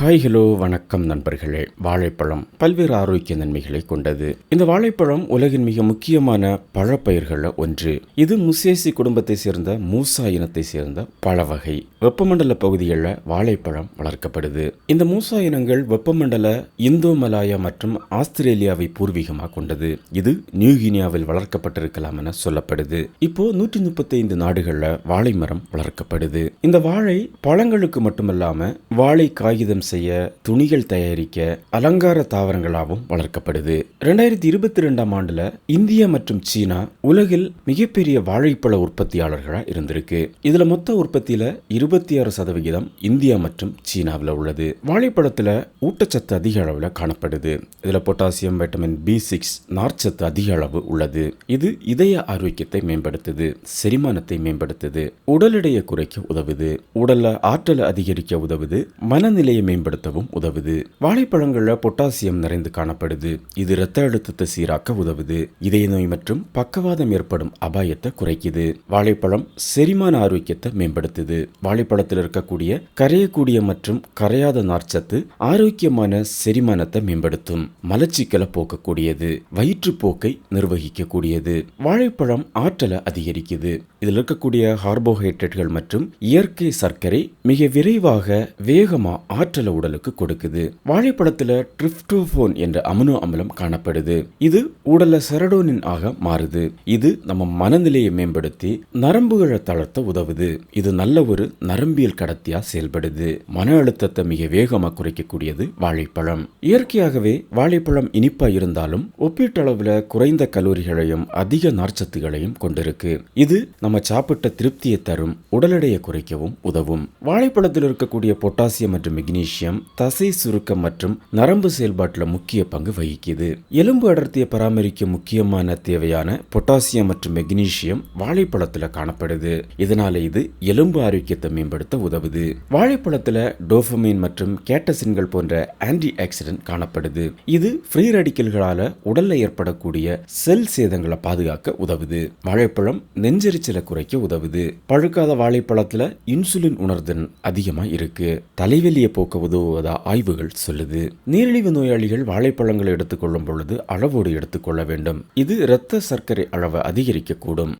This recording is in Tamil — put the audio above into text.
ஹாய் ஹலோ வணக்கம் நண்பர்களே. வாழைப்பழம் பல்வேறு ஆரோக்கிய நன்மைகளை கொண்டது. இந்த வாழைப்பழம் உலகின் மிக முக்கியமான பழப்பயிர்களில் ஒன்று. இது முசேசி குடும்பத்தை சேர்ந்த மூசா இனத்தை சேர்ந்த பழ வகை. வெப்பமண்டல பகுதிகளில் வாழைப்பழம் வளர்க்கப்படுது. இந்த மூசா இனங்கள் வெப்பமண்டல இந்தோ மலாயா மற்றும் ஆஸ்திரேலியாவை பூர்வீகமாக கொண்டது. இது நியூகினியாவில் வளர்க்கப்பட்டிருக்கலாம் என சொல்லப்படுது. இப்போ 135 நாடுகளில் வாழை மரம் வளர்க்கப்படுது. இந்த வாழை பழங்களுக்கு மட்டுமல்லாம வாழை காகிதம் செய்ய, துணிகள் தயாரிக்க, அலங்கார தாவரங்களாகவும் வளர்க்கப்படுது. 2022 ஆண்டுல இந்தியா மற்றும் சீனா உலகில் மிகப்பெரிய வாழைப்பழ உற்பத்தியாளர்களா இருந்திருக்கு. இதுல மொத்த உற்பத்தியில 26% இந்தியா மற்றும் சீனாவில் உள்ளது. வாழைப்பழத்துல ஊட்டச்சத்து அதிக அளவுல காணப்படுது. இதுல பொட்டாசியம், வைட்டமின் B6, நார்ச்சத்து அதிக அளவு உள்ளது. இது இதய ஆரோக்கியத்தை மேம்படுத்துது, செரிமானத்தை மேம்படுத்துது, உடல் எடையை குறைக்க உதவுது, உடல்ல ஆற்றலை அதிகரிக்க உதவுது, மனநிலையை மேம்படுத்தவும் உதவுது. வாழைப்பழங்கள்ல பொட்டாசியம் நிறைந்து காணப்படுது. இது இரத்த அழுத்தத்தை சீராக்க உதவுது, இதய நோய் மற்றும் பக்கவாதம் ஏற்படும் அபாயத்தை குறைக்குது. வாழைப்பழம் செரிமான ஆரோக்கியத்தை மேம்படுத்துது. வாழைப்பழத்தில் இருக்கக்கூடிய கரையக்கூடிய மற்றும் கரையாத நார்ச்சத்து ஆரோக்கியமான செரிமானத்தை மேம்படுத்தும், மலச்சிக்கலை போக்கக்கூடியது, வயிற்றுப்போக்கை நிர்வகிக்கக்கூடியது. வாழைப்பழம் ஆற்றலை அதிகரிக்குது. இதில் இருக்கக்கூடிய கார்போஹைட்ரேட்டுகள் மற்றும் இயற்கை சர்க்கரை மிக விரைவாக வேகமா ஆற்றலை உடலுக்கு கொடுக்குது. வாழைப்பழத்துல டிரிப்டோபோன் என்ற அமினோ அமிலம் காணப்படுது. இது உடல்ல செரடோனின் ஆக மாறுது. இது நம்ம மனநிலையை மேம்படுத்தி நரம்புகளை தளர்த்த உதவுது. இது நல்ல ஒரு நரம்பியல் கடத்தியா செயல்படுது. மன அழுத்தத்தை மிக வேகமா குறைக்கக்கூடியது வாழைப்பழம். இயற்கையாகவே வாழைப்பழம் இனிப்பா இருந்தாலும் ஒப்பீட்டளவுல குறைந்த கலோரிகளையும் அதிக நார்ச்சத்துகளையும் கொண்டிருக்கு. இது நம்ம சாப்பிட்ட திருப்தியை தரும், உடல் எடையை குறைக்கவும் உதவும். வாழைப்பழத்தில் இருக்கக்கூடிய பொட்டாசியம் மற்றும் மெக்னீசியம் தசை சுருக்கம் மற்றும் நரம்பு செயல்பாட்டில் முக்கிய பங்கு வகிக்குது. எலும்பு அடர்த்தியை பராமரிக்க முக்கியமான தேவையான பொட்டாசியம் மற்றும் மெக்னீசியம் வாழைப்பழத்துல காணப்படுது. இதனால இது எலும்பு ஆரோக்கியத்தை மேம்படுத்த உதவுது. வாழைப்பழத்துல டோபமைன் மற்றும் கேட்டசின்கள் போன்ற ஆன்டி ஆக்சிடென்ட் காணப்படுது. இது ஃப்ரீ ரேடிக்கல்களால உடல்ல ஏற்படக்கூடிய செல் சேதங்களை பாதுகாக்க உதவுது. வாழைப்பழம் நெஞ்செரிச்சலை குறைக்க உதவுது. பழுக்காத வாழைப்பழத்துல இன்சுலின் உணர்திறன் அதிகமா இருக்கு. தலைவலியை போக்க உதவுவதா ஆய்வுகள் சொல்லுது. நீரிழிவு நோயாளிகள் வாழைப்பழங்களை எடுத்துக்கொள்ளும் பொழுது அளவோடு எடுத்துக்கொள்ள வேண்டும். இது இரத்த சர்க்கரை அளவை அதிகரிக்க கூடும்.